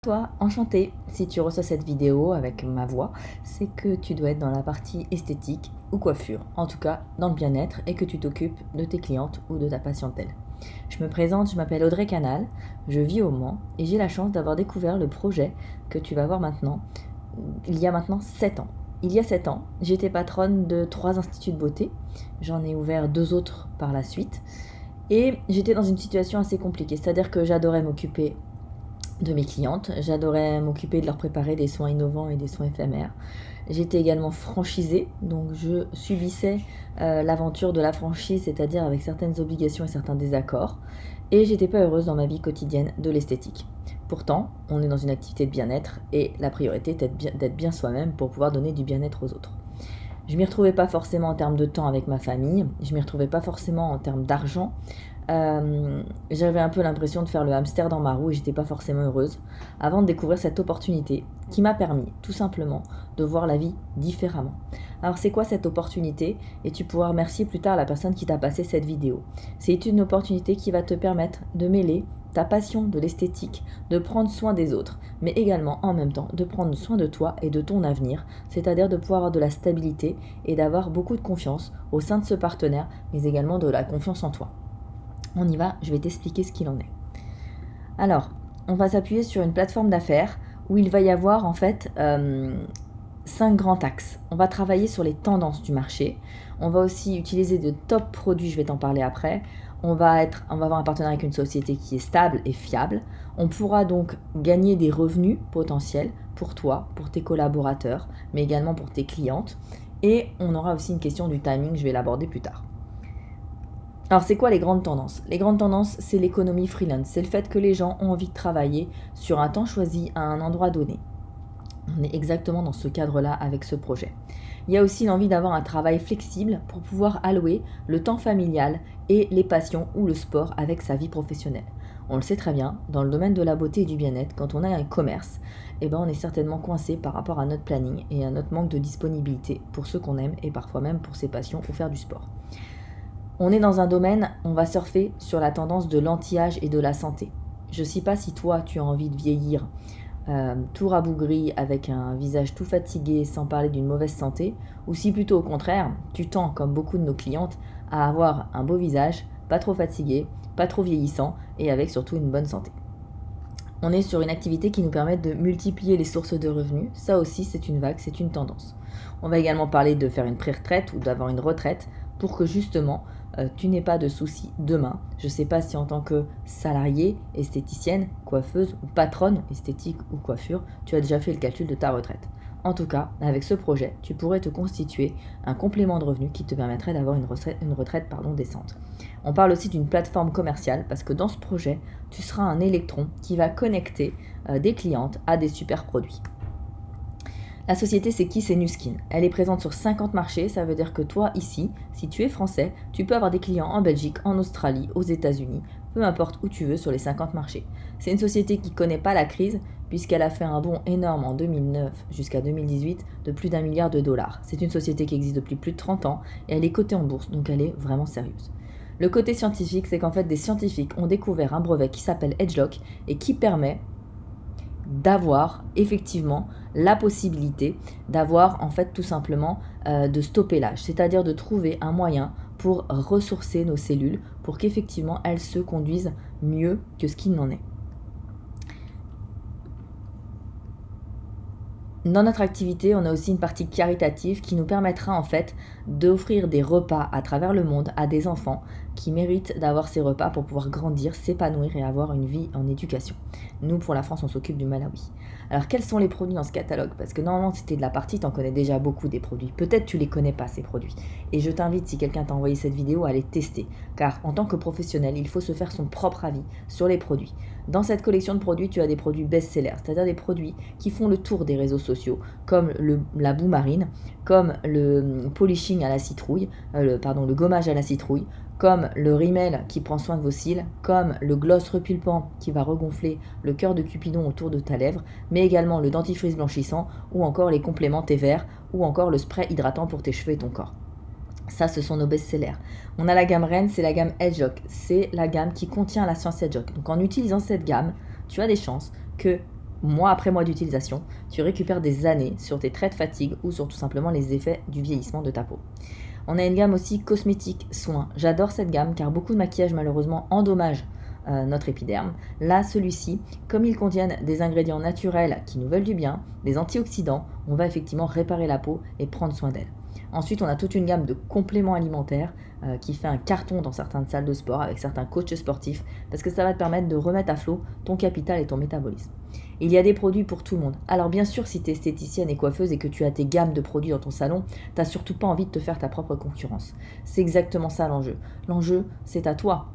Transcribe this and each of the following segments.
Toi, enchanté, si tu reçois cette vidéo avec ma voix, c'est que tu dois être dans la partie esthétique ou coiffure, en tout cas dans le bien-être et que tu t'occupes de tes clientes ou de ta patientèle. Je me présente, je m'appelle Audrey Canal, je vis au Mans et j'ai la chance d'avoir découvert le projet que tu vas voir maintenant, il y a maintenant 7 ans. Il y a 7 ans, j'étais patronne de 3 instituts de beauté, j'en ai ouvert 2 autres par la suite et j'étais dans une situation assez compliquée, c'est-à-dire que j'adorais m'occuper de mes clientes. J'adorais m'occuper de leur préparer des soins innovants et des soins éphémères. J'étais également franchisée, donc je subissais l'aventure de la franchise, c'est-à-dire avec certaines obligations et certains désaccords. Et j'étais pas heureuse dans ma vie quotidienne de l'esthétique. Pourtant, on est dans une activité de bien-être et la priorité est d'être bien soi-même pour pouvoir donner du bien-être aux autres. Je m'y retrouvais pas forcément en termes de temps avec ma famille, je m'y retrouvais pas forcément en termes d'argent. J'avais un peu l'impression de faire le hamster dans ma roue et j'étais pas forcément heureuse avant de découvrir cette opportunité qui m'a permis tout simplement de voir la vie différemment. Alors c'est quoi cette opportunité? Et tu pourras remercier plus tard la personne qui t'a passé cette vidéo. C'est une opportunité qui va te permettre de mêler ta passion de l'esthétique, de prendre soin des autres, mais également en même temps de prendre soin de toi et de ton avenir, c'est-à-dire de pouvoir avoir de la stabilité et d'avoir beaucoup de confiance au sein de ce partenaire, mais également de la confiance en toi. On y va, je vais t'expliquer ce qu'il en est. Alors, on va s'appuyer sur une plateforme d'affaires où il va y avoir en fait 5 grands axes. On va travailler sur les tendances du marché. On va aussi utiliser de top produits, je vais t'en parler après. On va avoir un partenariat avec une société qui est stable et fiable. On pourra donc gagner des revenus potentiels pour toi, pour tes collaborateurs, mais également pour tes clientes. Et on aura aussi une question du timing, je vais l'aborder plus tard. Alors c'est quoi les grandes tendances? Les grandes tendances, c'est l'économie freelance. C'est le fait que les gens ont envie de travailler sur un temps choisi à un endroit donné. On est exactement dans ce cadre-là avec ce projet. Il y a aussi l'envie d'avoir un travail flexible pour pouvoir allouer le temps familial et les passions ou le sport avec sa vie professionnelle. On le sait très bien, dans le domaine de la beauté et du bien-être, quand on a un commerce, on est certainement coincé par rapport à notre planning et à notre manque de disponibilité pour ce qu'on aime et parfois même pour ses passions ou faire du sport. On est dans un domaine, on va surfer sur la tendance de l'anti-âge et de la santé. Je ne sais pas si toi, tu as envie de vieillir tout rabougri avec un visage tout fatigué sans parler d'une mauvaise santé, ou si plutôt au contraire, tu tends, comme beaucoup de nos clientes, à avoir un beau visage, pas trop fatigué, pas trop vieillissant et avec surtout une bonne santé. On est sur une activité qui nous permet de multiplier les sources de revenus. Ça aussi, c'est une vague, c'est une tendance. On va également parler de faire une pré-retraite ou d'avoir une retraite pour que justement tu n'aies pas de soucis demain. Je ne sais pas si en tant que salariée, esthéticienne, coiffeuse ou patronne esthétique ou coiffure, tu as déjà fait le calcul de ta retraite. En tout cas, avec ce projet, tu pourrais te constituer un complément de revenus qui te permettrait d'avoir une retraite décente. On parle aussi d'une plateforme commerciale parce que dans ce projet, tu seras un électron qui va connecter des clientes à des super produits. La société, c'est qui? C'est Nu Skin. Elle est présente sur 50 marchés, ça veut dire que toi, ici, si tu es français, tu peux avoir des clients en Belgique, en Australie, aux États-Unis, peu importe où tu veux sur les 50 marchés. C'est une société qui ne connaît pas la crise, puisqu'elle a fait un bond énorme en 2009 jusqu'à 2018 de plus d'1 milliard de dollars. C'est une société qui existe depuis plus de 30 ans et elle est cotée en bourse, donc elle est vraiment sérieuse. Le côté scientifique, c'est qu'en fait, des scientifiques ont découvert un brevet qui s'appelle EdgeLock et qui permet d'avoir effectivement la possibilité d'avoir en fait tout simplement de stopper l'âge, c'est-à-dire de trouver un moyen pour ressourcer nos cellules pour qu'effectivement elles se conduisent mieux que ce qu'il n'en est. Dans notre activité, on a aussi une partie caritative qui nous permettra en fait d'offrir des repas à travers le monde à des enfants qui méritent d'avoir ces repas pour pouvoir grandir, s'épanouir et avoir une vie en éducation. Nous, pour la France, on s'occupe du Malawi. Alors, quels sont les produits dans ce catalogue? Parce que normalement, si t'es de la partie, t'en connais déjà beaucoup des produits. Peut-être tu les connais pas, ces produits. Et je t'invite, si quelqu'un t'a envoyé cette vidéo, à les tester. Car en tant que professionnel, il faut se faire son propre avis sur les produits. Dans cette collection de produits, tu as des produits best-sellers, c'est-à-dire des produits qui font le tour des réseaux sociaux, comme la boue marine, comme le polishing à la citrouille, le gommage à la citrouille, comme le rímel qui prend soin de vos cils, comme le gloss repulpant qui va regonfler le cœur de Cupidon autour de ta lèvre, mais également le dentifrice blanchissant, ou encore les compléments thé vert, ou encore le spray hydratant pour tes cheveux et ton corps. Ça, ce sont nos best-sellers. On a la gamme Reine, c'est la gamme EdgeLock. C'est la gamme qui contient la science EdgeLock. Donc en utilisant cette gamme, tu as des chances que mois après mois d'utilisation, tu récupères des années sur tes traits de fatigue ou sur tout simplement les effets du vieillissement de ta peau. On a une gamme aussi cosmétique soins. J'adore cette gamme car beaucoup de maquillage malheureusement endommage notre épiderme. Là, celui-ci, comme ils contiennent des ingrédients naturels qui nous veulent du bien, des antioxydants, on va effectivement réparer la peau et prendre soin d'elle. Ensuite, on a toute une gamme de compléments alimentaires qui fait un carton dans certaines salles de sport avec certains coachs sportifs parce que ça va te permettre de remettre à flot ton capital et ton métabolisme. Il y a des produits pour tout le monde. Alors bien sûr, si tu es esthéticienne et coiffeuse et que tu as tes gammes de produits dans ton salon, tu n'as surtout pas envie de te faire ta propre concurrence. C'est exactement ça l'enjeu. L'enjeu, c'est à toi,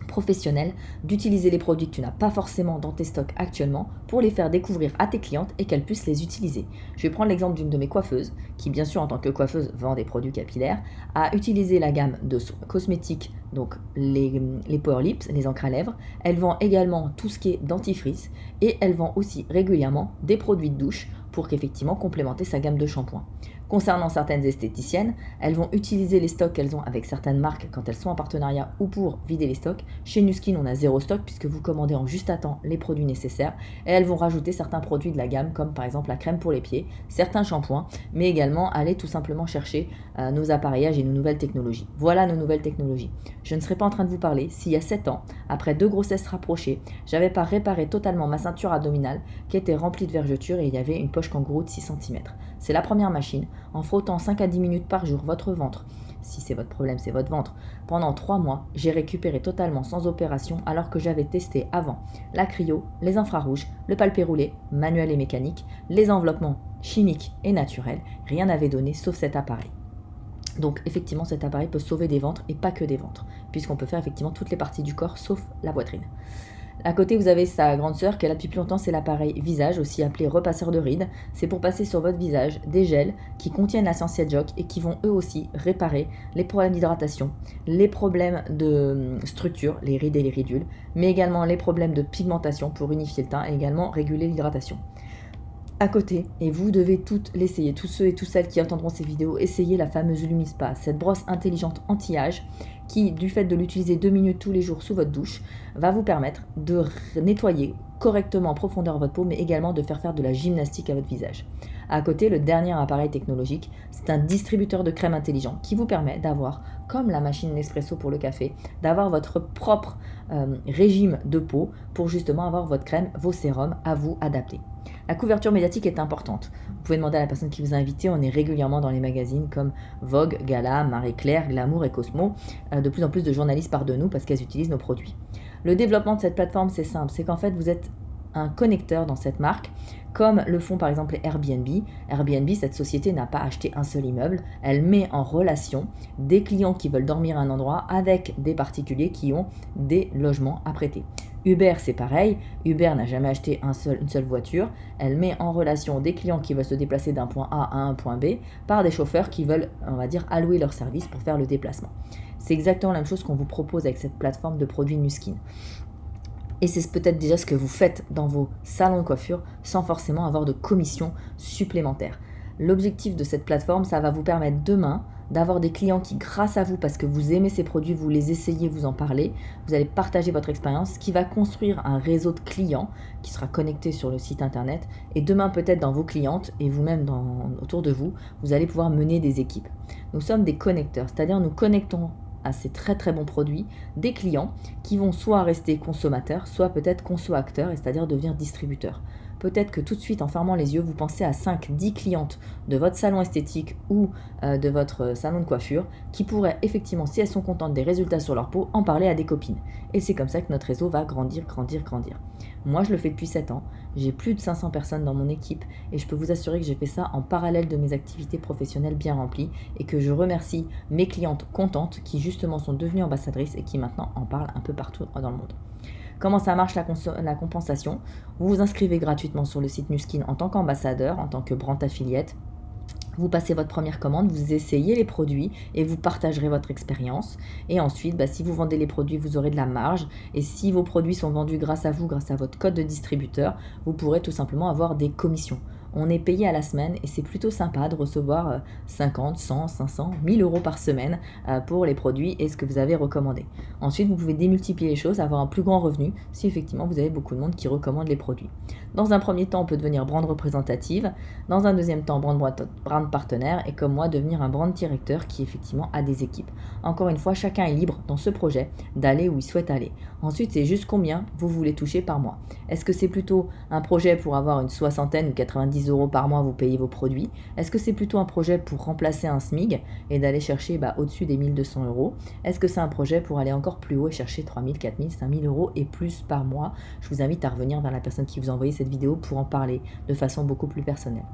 professionnel, d'utiliser les produits que tu n'as pas forcément dans tes stocks actuellement pour les faire découvrir à tes clientes et qu'elles puissent les utiliser. Je vais prendre l'exemple d'une de mes coiffeuses, qui bien sûr en tant que coiffeuse vend des produits capillaires, a utilisé la gamme de cosmétiques, donc les Power Lips, les encres à lèvres. Elle vend également tout ce qui est dentifrice et elle vend aussi régulièrement des produits de douche pour qu'effectivement complémenter sa gamme de shampoings. Concernant certaines esthéticiennes, elles vont utiliser les stocks qu'elles ont avec certaines marques quand elles sont en partenariat ou pour vider les stocks. Chez Nu Skin, on a 0 stock puisque vous commandez en juste à temps les produits nécessaires et elles vont rajouter certains produits de la gamme comme par exemple la crème pour les pieds, certains shampoings, mais également aller tout simplement chercher nos appareillages et nos nouvelles technologies. Voilà nos nouvelles technologies. Je ne serais pas en train de vous parler si il y a 7 ans, après 2 grossesses rapprochées, j'avais pas réparé totalement ma ceinture abdominale qui était remplie de vergetures et il y avait une poche kangourou de 6 cm. C'est la première machine. En frottant 5 à 10 minutes par jour votre ventre, si c'est votre problème, c'est votre ventre, pendant 3 mois, j'ai récupéré totalement sans opération alors que j'avais testé avant la cryo, les infrarouges, le palpé roulé, manuel et mécanique, les enveloppements chimiques et naturels. Rien n'avait donné sauf cet appareil. Donc effectivement, cet appareil peut sauver des ventres et pas que des ventres, puisqu'on peut faire effectivement toutes les parties du corps sauf la poitrine. À côté, vous avez sa grande sœur qu'elle a depuis plus longtemps, c'est l'appareil visage, aussi appelé repasseur de rides. C'est pour passer sur votre visage des gels qui contiennent la Scientia Jock et qui vont eux aussi réparer les problèmes d'hydratation, les problèmes de structure, les rides et les ridules, mais également les problèmes de pigmentation pour unifier le teint et également réguler l'hydratation. À côté, et vous devez toutes l'essayer, tous ceux et toutes celles qui entendront ces vidéos, essayez la fameuse Lumispa, cette brosse intelligente anti-âge qui, du fait de l'utiliser 2 minutes tous les jours sous votre douche, va vous permettre de nettoyer correctement en profondeur votre peau, mais également de faire de la gymnastique à votre visage. À côté, le dernier appareil technologique, c'est un distributeur de crème intelligent qui vous permet d'avoir, comme la machine Nespresso pour le café, d'avoir votre propre régime de peau pour justement avoir votre crème, vos sérums à vous adapter. La couverture médiatique est importante. Vous pouvez demander à la personne qui vous a invité, on est régulièrement dans les magazines comme Vogue, Gala, Marie-Claire, Glamour et Cosmo. De plus en plus de journalistes parlent de nous parce qu'elles utilisent nos produits. Le développement de cette plateforme, c'est simple, c'est qu'en fait vous êtes un connecteur dans cette marque, comme le font par exemple les Airbnb. Airbnb, cette société n'a pas acheté un seul immeuble, elle met en relation des clients qui veulent dormir à un endroit avec des particuliers qui ont des logements à prêter. Uber, c'est pareil. Uber n'a jamais acheté une seule voiture. Elle met en relation des clients qui veulent se déplacer d'un point A à un point B par des chauffeurs qui veulent, on va dire, allouer leur service pour faire le déplacement. C'est exactement la même chose qu'on vous propose avec cette plateforme de produits Nu Skin. Et c'est peut-être déjà ce que vous faites dans vos salons de coiffure sans forcément avoir de commission supplémentaire. L'objectif de cette plateforme, ça va vous permettre demain d'avoir des clients qui, grâce à vous, parce que vous aimez ces produits, vous les essayez, vous en parlez, vous allez partager votre expérience, ce qui va construire un réseau de clients qui sera connecté sur le site internet. Et demain, peut-être dans vos clientes et vous-même autour de vous, vous allez pouvoir mener des équipes. Nous sommes des connecteurs, c'est-à-dire nous connectons à ces très très bons produits des clients qui vont soit rester consommateurs, soit peut-être conso-acteurs, c'est-à-dire devenir distributeurs. Peut-être que tout de suite, en fermant les yeux, vous pensez à 5-10 clientes de votre salon esthétique ou de votre salon de coiffure qui pourraient effectivement, si elles sont contentes des résultats sur leur peau, en parler à des copines. Et c'est comme ça que notre réseau va grandir. Moi, je le fais depuis 7 ans. J'ai plus de 500 personnes dans mon équipe et je peux vous assurer que j'ai fait ça en parallèle de mes activités professionnelles bien remplies et que je remercie mes clientes contentes qui justement sont devenues ambassadrices et qui maintenant en parlent un peu partout dans le monde. Comment ça marche la compensation? Vous vous inscrivez gratuitement sur le site Nu Skin en tant qu'ambassadeur, en tant que brand affiliate. Vous passez votre première commande, vous essayez les produits et vous partagerez votre expérience. Et ensuite, si vous vendez les produits, vous aurez de la marge. Et si vos produits sont vendus grâce à vous, grâce à votre code de distributeur, vous pourrez tout simplement avoir des commissions. On est payé à la semaine et c'est plutôt sympa de recevoir 50, 100, 500, 1000 euros par semaine pour les produits et ce que vous avez recommandé. Ensuite, vous pouvez démultiplier les choses, avoir un plus grand revenu si effectivement vous avez beaucoup de monde qui recommande les produits. Dans un premier temps, on peut devenir brand représentative. Dans un deuxième temps, brand partenaire. Et comme moi, devenir un brand directeur qui effectivement a des équipes. Encore une fois, chacun est libre dans ce projet d'aller où il souhaite aller. Ensuite, c'est juste combien vous voulez toucher par mois. Est-ce que c'est plutôt un projet pour avoir une soixantaine ou 90 euros par mois, vous payez vos produits? Est-ce que c'est plutôt un projet pour remplacer un SMIG et d'aller chercher au-dessus des 1200 euros? Est-ce que c'est un projet pour aller encore plus haut et chercher 3000, 4000, 5000 euros et plus par mois? Je vous invite à revenir vers la personne qui vous a envoyé cette vidéo pour en parler de façon beaucoup plus personnelle.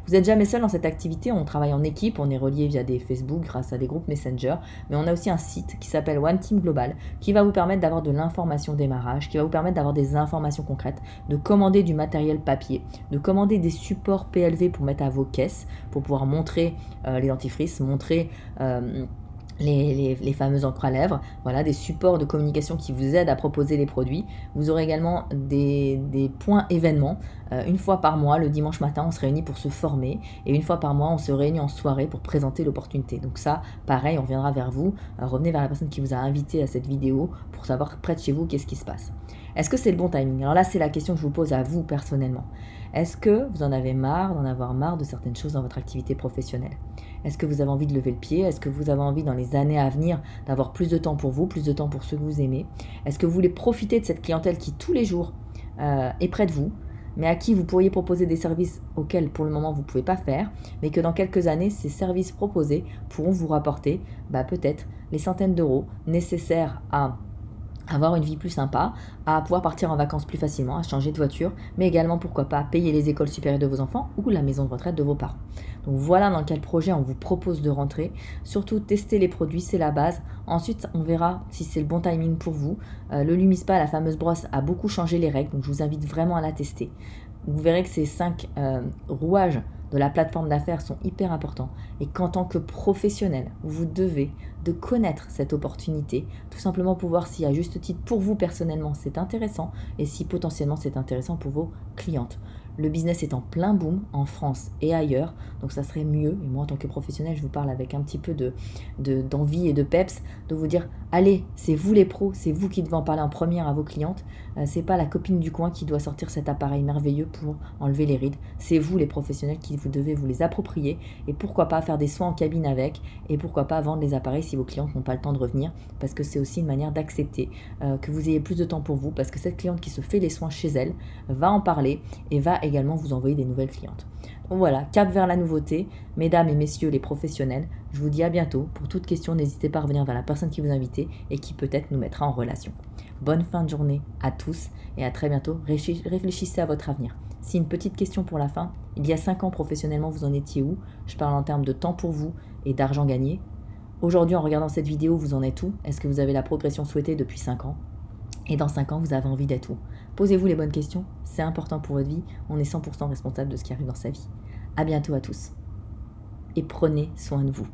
Vous n'êtes jamais seul dans cette activité, on travaille en équipe, on est relié via des Facebook grâce à des groupes Messenger, mais on a aussi un site qui s'appelle One Team Global qui va vous permettre d'avoir de l'information démarrage, qui va vous permettre d'avoir des informations concrètes, de commander du matériel papier, de commander des supports PLV pour mettre à vos caisses, pour pouvoir montrer les dentifrices, montrer les fameuses encres à lèvres, voilà, des supports de communication qui vous aident à proposer les produits. Vous aurez également des points événements. Une fois par mois, le dimanche matin, on se réunit pour se former et une fois par mois, on se réunit en soirée pour présenter l'opportunité. Donc ça, pareil, on reviendra vers vous. Revenez vers la personne qui vous a invité à cette vidéo pour savoir près de chez vous qu'est-ce qui se passe. Est-ce que c'est le bon timing? Alors là, c'est la question que je vous pose à vous personnellement. Est-ce que vous en avez marre d'en avoir marre de certaines choses dans votre activité professionnelle? Est-ce que vous avez envie de lever le pied? Est-ce que vous avez envie dans les années à venir d'avoir plus de temps pour vous, plus de temps pour ceux que vous aimez? Est-ce que vous voulez profiter de cette clientèle qui tous les jours est près de vous, mais à qui vous pourriez proposer des services auxquels pour le moment vous ne pouvez pas faire, mais que dans quelques années, ces services proposés pourront vous rapporter peut-être les centaines d'euros nécessaires à avoir une vie plus sympa, à pouvoir partir en vacances plus facilement, à changer de voiture, mais également, pourquoi pas, payer les écoles supérieures de vos enfants ou la maison de retraite de vos parents. Donc voilà dans quel projet on vous propose de rentrer. Surtout, tester les produits, c'est la base. Ensuite, on verra si c'est le bon timing pour vous. Le Lumispa, la fameuse brosse, a beaucoup changé les règles, donc je vous invite vraiment à la tester. Vous verrez que ces 5 rouages de la plateforme d'affaires sont hyper importants et qu'en tant que professionnel, vous devez de connaître cette opportunité, tout simplement pour voir si à juste titre pour vous personnellement c'est intéressant et si potentiellement c'est intéressant pour vos clientes. Le business est en plein boom en France et ailleurs, donc ça serait mieux, et moi en tant que professionnel je vous parle avec un petit peu d'envie et de peps, de vous dire allez, c'est vous les pros, c'est vous qui devez en parler en première à vos clientes, c'est pas la copine du coin qui doit sortir cet appareil merveilleux pour enlever les rides, c'est vous les professionnels qui vous devez vous les approprier et pourquoi pas faire des soins en cabine avec et pourquoi pas vendre les appareils si vos clientes n'ont pas le temps de revenir, parce que c'est aussi une manière d'accepter que vous ayez plus de temps pour vous, parce que cette cliente qui se fait les soins chez elle va en parler et va également vous envoyer des nouvelles clientes. Donc voilà, cap vers la nouveauté. Mesdames et messieurs les professionnels, je vous dis à bientôt. Pour toute question, n'hésitez pas à revenir vers la personne qui vous a invité et qui peut-être nous mettra en relation. Bonne fin de journée à tous et à très bientôt. Réfléchissez à votre avenir. Si une petite question pour la fin, il y a 5 ans professionnellement, vous en étiez où? Je parle en termes de temps pour vous et d'argent gagné. Aujourd'hui, en regardant cette vidéo, vous en êtes où? Est-ce que vous avez la progression souhaitée depuis 5 ans? Et dans 5 ans, vous avez envie d'être où? Posez-vous les bonnes questions, c'est important pour votre vie, on est 100% responsable de ce qui arrive dans sa vie. À bientôt à tous. Et prenez soin de vous.